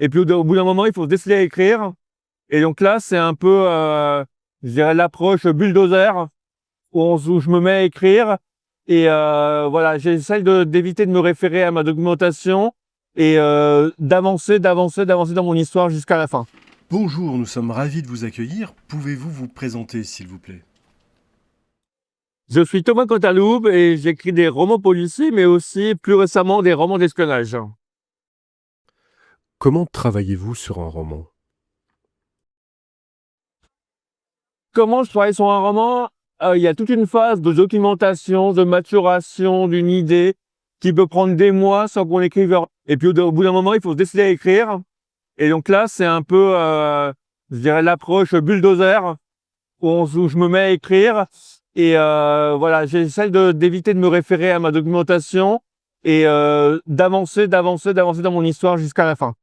Et puis au bout d'un moment, il faut se décider à écrire. Et donc là, c'est un peu, je dirais, l'approche bulldozer où je me mets à écrire. Et voilà, j'essaie d'éviter de me référer à ma documentation et d'avancer dans mon histoire jusqu'à la fin. Bonjour, nous sommes ravis de vous accueillir. Pouvez-vous vous présenter, s'il vous plaît? Je suis Thomas Cantaloube et j'écris des romans policiers, mais aussi plus récemment des romans d'espionnage. Comment travaillez-vous sur un roman? Comment je travaille sur un roman? Il y a toute une phase de documentation, de maturation d'une idée qui peut prendre des mois sans qu'on écrive. Et puis au bout d'un moment, il faut se décider à écrire. Et donc là, c'est un peu, je dirais, l'approche bulldozer où je me mets à écrire. Et voilà, j'essaie d'éviter de me référer à ma documentation et d'avancer dans mon histoire jusqu'à la fin.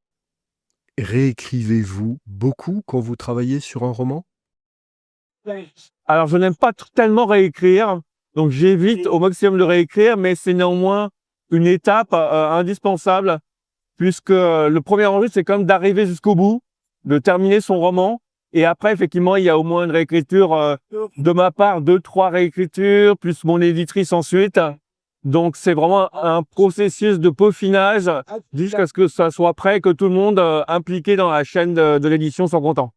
Réécrivez-vous beaucoup quand vous travaillez sur un roman? Alors, je n'aime pas tellement réécrire, donc j'évite au maximum de réécrire, mais c'est néanmoins une étape indispensable, puisque le premier enjeu, c'est quand même d'arriver jusqu'au bout, de terminer son roman. Et après, effectivement, il y a au moins une réécriture de ma part, 2-3 réécritures, plus mon éditrice ensuite. Donc, c'est vraiment un processus de peaufinage jusqu'à ce que ça soit prêt, que tout le monde impliqué dans la chaîne de l'édition soit content.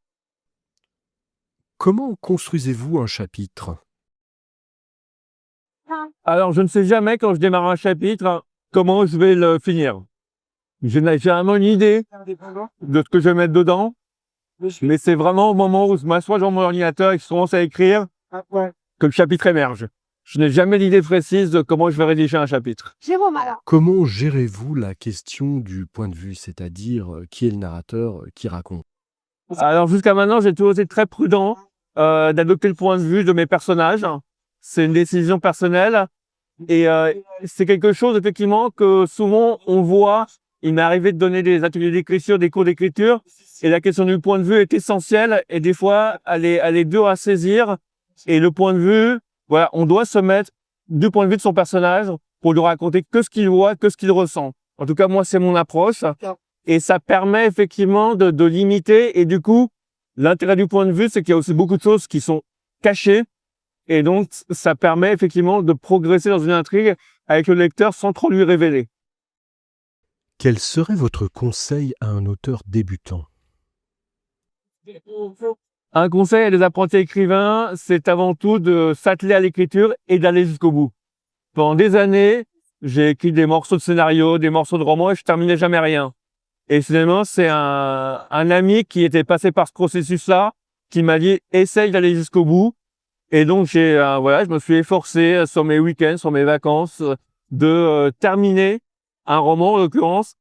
Comment construisez-vous un chapitre? Alors, je ne sais jamais quand je démarre un chapitre comment je vais le finir. J'ai généralement une idée de ce que je vais mettre dedans, mais c'est vraiment au moment où je m'assois devant mon ordinateur et que je commence à écrire que le chapitre émerge. Je n'ai jamais d'idée précise de comment je vais rédiger un chapitre. Comment gérez-vous la question du point de vue, c'est-à-dire qui est le narrateur, qui raconte? Alors, jusqu'à maintenant, j'ai toujours été très prudent d'adopter le point de vue de mes personnages. C'est une décision personnelle et c'est quelque chose, effectivement, que souvent on voit. Il m'est arrivé de donner des ateliers d'écriture, des cours d'écriture, et la question du point de vue est essentielle, et des fois, elle est dure à saisir. Et le point de vue, voilà, on doit se mettre du point de vue de son personnage pour lui raconter que ce qu'il voit, que ce qu'il ressent. En tout cas, moi, c'est mon approche. Et ça permet effectivement de limiter. Et du coup, l'intérêt du point de vue, c'est qu'il y a aussi beaucoup de choses qui sont cachées. Et donc, ça permet effectivement de progresser dans une intrigue avec le lecteur sans trop lui révéler. Quel serait votre conseil à un auteur débutant? Un conseil à des apprentis écrivains, c'est avant tout de s'atteler à l'écriture et d'aller jusqu'au bout. Pendant des années, j'ai écrit des morceaux de scénario, des morceaux de romans et je terminais jamais rien. Et finalement, c'est un ami qui était passé par ce processus-là qui m'a dit « essaye d'aller jusqu'au bout ». Et donc, voilà, je me suis efforcé sur mes week-ends, sur mes vacances, de terminer un roman en l'occurrence.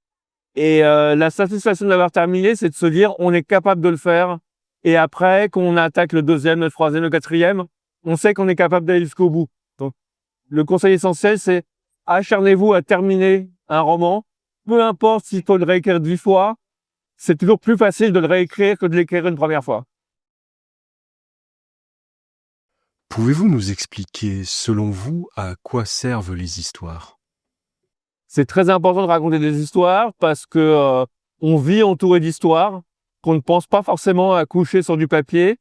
Et la satisfaction de l'avoir terminé, c'est de se dire on est capable de le faire. Et après, qu'on attaque le deuxième, le troisième, le quatrième, on sait qu'on est capable d'aller jusqu'au bout. Donc, le conseil essentiel, c'est acharnez-vous à terminer un roman. Peu importe s'il faut le réécrire 10 fois, c'est toujours plus facile de le réécrire que de l'écrire une première fois. Pouvez-vous nous expliquer, selon vous, à quoi servent les histoires? C'est très important de raconter des histoires parce que on vit entouré d'histoires qu'on ne pense pas forcément à coucher sur du papier,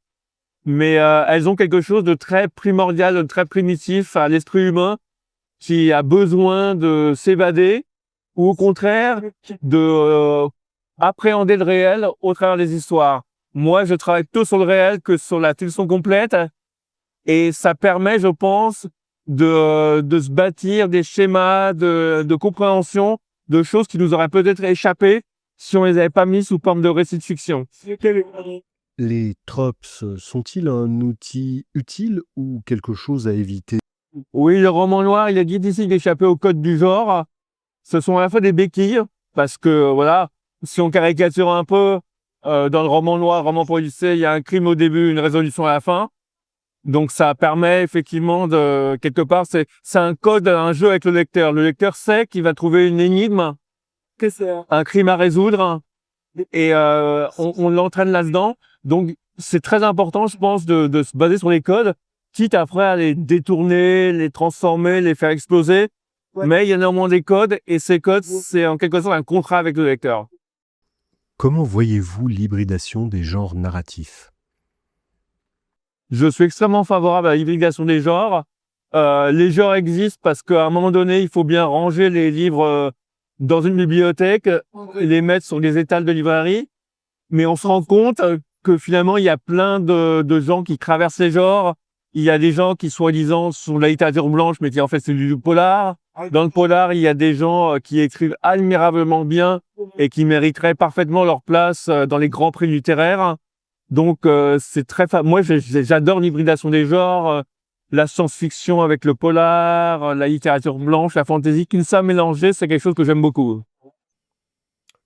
mais elles ont quelque chose de très primordial, de très primitif à l'esprit humain qui a besoin de s'évader ou au contraire de appréhender le réel au travers des histoires. Moi, je travaille plutôt sur le réel que sur la fiction complète et ça permet, je pense, de se bâtir des schémas de compréhension de choses qui nous auraient peut-être échappé si on les avait pas mis sous forme de récits de fiction. Les tropes sont-ils un outil utile ou quelque chose à éviter? Oui, le roman noir, il est difficile d'échapper au code du genre. Ce sont à la fois des béquilles, parce que voilà, si on caricature un peu, dans le roman noir, roman policier, il y a un crime au début, une résolution à la fin. Donc ça permet effectivement de, quelque part, c'est un code, un jeu avec le lecteur. Le lecteur sait qu'il va trouver une énigme, un crime à résoudre, et on l'entraîne là-dedans. Donc c'est très important, je pense, de se baser sur les codes, quitte après à les détourner, les transformer, les faire exploser. Mais il y a néanmoins des codes, et ces codes, c'est en quelque sorte un contrat avec le lecteur. Comment voyez-vous l'hybridation des genres narratifs? Je suis extrêmement favorable à l'hybridation des genres. Les genres existent parce qu'à un moment donné, il faut bien ranger les livres dans une bibliothèque, les mettre sur des étals de librairie. Mais on se rend compte que finalement, il y a plein de gens qui traversent les genres. Il y a des gens qui, soi-disant, sont de la littérature blanche, mais qui en fait c'est du polar. Dans le polar, il y a des gens qui écrivent admirablement bien et qui mériteraient parfaitement leur place dans les grands prix littéraires. Donc c'est moi j'adore l'hybridation des genres, la science-fiction avec le polar, la littérature blanche, la fantaisie, tout ça mélangé, c'est quelque chose que j'aime beaucoup.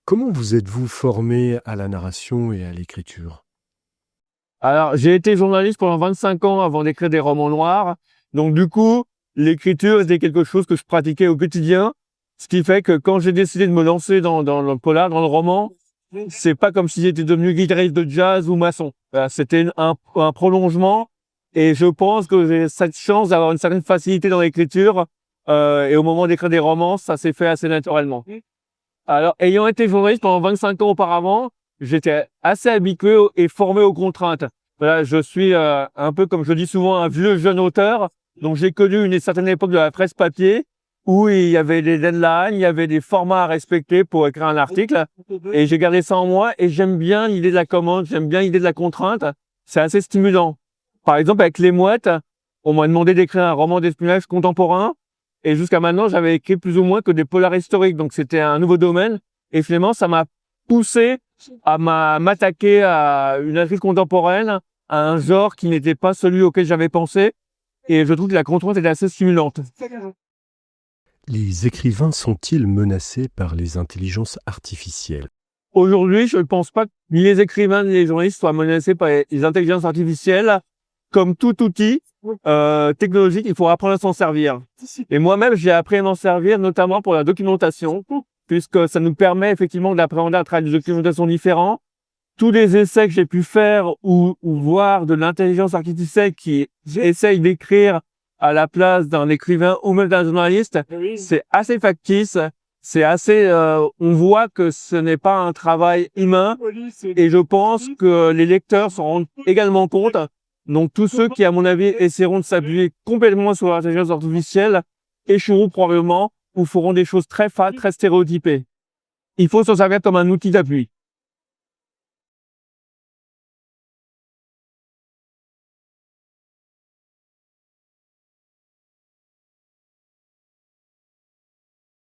Comment vous êtes-vous formé à la narration et à l'écriture? Alors, j'ai été journaliste pendant 25 ans avant d'écrire des romans noirs. Donc, du coup, l'écriture était quelque chose que je pratiquais au quotidien. Ce qui fait que quand j'ai décidé de me lancer dans le polar, dans le roman, c'est pas comme si j'étais devenu guitariste de jazz ou maçon. C'était un prolongement. Et je pense que j'ai cette chance d'avoir une certaine facilité dans l'écriture. Et au moment d'écrire des romans, ça s'est fait assez naturellement. Alors, ayant été journaliste pendant 25 ans auparavant, j'étais assez habitué et formé aux contraintes. Voilà, je suis un peu, comme je dis souvent, un vieux jeune auteur. Donc, j'ai connu une certaine époque de la presse papier où il y avait des deadlines, il y avait des formats à respecter pour écrire un article. Et j'ai gardé ça en moi et j'aime bien l'idée de la commande, j'aime bien l'idée de la contrainte. C'est assez stimulant. Par exemple, avec Les Mouettes, on m'a demandé d'écrire un roman d'espionnage contemporain. Et jusqu'à maintenant, j'avais écrit plus ou moins que des polars historiques. Donc, c'était un nouveau domaine. Et finalement, ça m'a poussé à m'attaquer à une intrigue contemporaine, à un genre qui n'était pas celui auquel j'avais pensé. Et je trouve que la contrainte est assez stimulante. Les écrivains sont-ils menacés par les intelligences artificielles? Aujourd'hui, je ne pense pas que ni les écrivains ni les journalistes soient menacés par les intelligences artificielles. Comme tout outil technologique, il faut apprendre à s'en servir. Et moi-même, j'ai appris à m'en servir, notamment pour la documentation, puisque ça nous permet effectivement d'appréhender un travail de documentation différent. Tous les essais que j'ai pu faire ou voir de l'intelligence artificielle qui essaye d'écrire à la place d'un écrivain ou même d'un journaliste, c'est assez factice. C'est assez, on voit que ce n'est pas un travail humain et je pense que les lecteurs s'en rendent également compte. Donc tous ceux qui, à mon avis, essaieront de s'appuyer complètement sur l'intelligence artificielle échoueront probablement ou feront des choses très fades, très stéréotypées. Il faut s'en servir comme un outil d'appui.